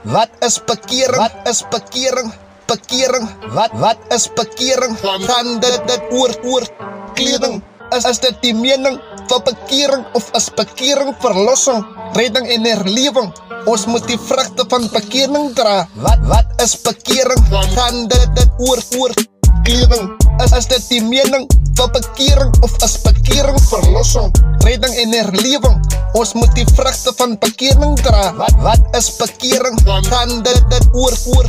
Wat is parkering? Wat is parkering? Parkering. Wat is parkering? Gaan dit oor kleding? Is dit die mening van parkering of is parkering verlossing, redding en herlewing? Ons moet die vrugte van parkering dra. Wat is parkering? Gaan dit oor kleding? Is dit die mening van parkering of is parkering verlossing, redding en herlewing? Ons moet die vrugte van parkering dra. Wat is parkering? Gaan dit oor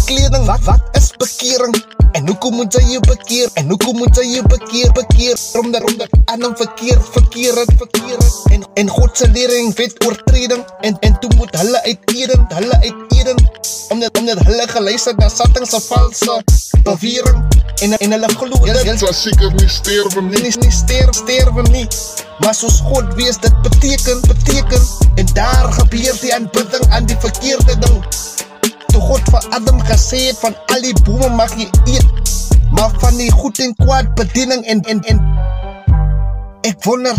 kleding? Wat is parkering? En hoekom moet jy parkeer? En hoekom moet jy parkeer? Omdat ander verkeer het. En God se lering wet oortreding. En toe moet hulle uit Eden. Omdat hulle geluister na Satan se valse bewering. En hulle glo Dit sal seker nie sterwe nie. nie sterwe nie. Maar soos God wees, dit beteken. En daar gebeur die aanbidding aan die verkeerde ding. Toe God vir Adam gesê het, van al die bome mag jy eet, maar van die goed en kwaad bediening en ek wonder,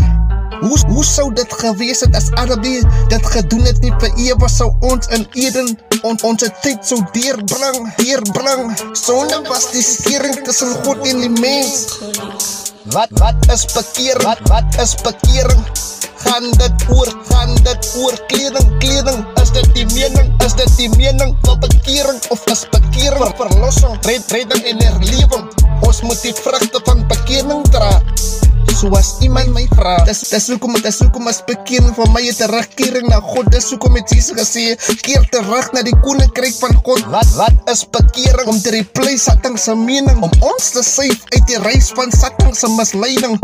hoe sou dit gewees het as Adam dit gedoen het nie vir ewe? Sou ons in Eden onze tyd sou deurbring. Sonde was die skering tussen God en die mens. Wat is parkering? Wat is parkering? Gaan dit oor kleding? Is dit die mening? Is dit die mening van parkering of is parkering verlossing, redding en herlewing? Ons moet die vrugte van parkering dra. Soos iemand my vra, dis hoekom is parkering vir my 'n terugkering na God. Dis hoekom het Jesus gesê, keer terug na die koninkryk van God. Wat is parkering? Om te replace Satan se mening, om ons te save uit die reis van Satan se misleiding.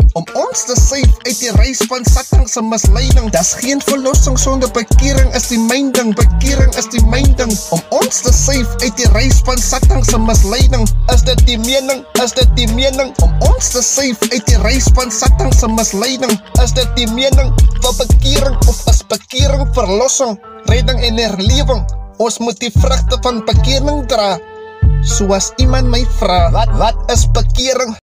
Dis geen verlossing sonder parkering, is die mynding. Om ons te save uit die reis van Satan se misleiding. Is dit die mening? Om ons te save uit die reis van Satan se misleiding. Is dit die mening van parkering of is parkering verlossing, redding en herlewing? Ons moet die vrugte van parkering dra. Soos iemand my vra, wat is parkering?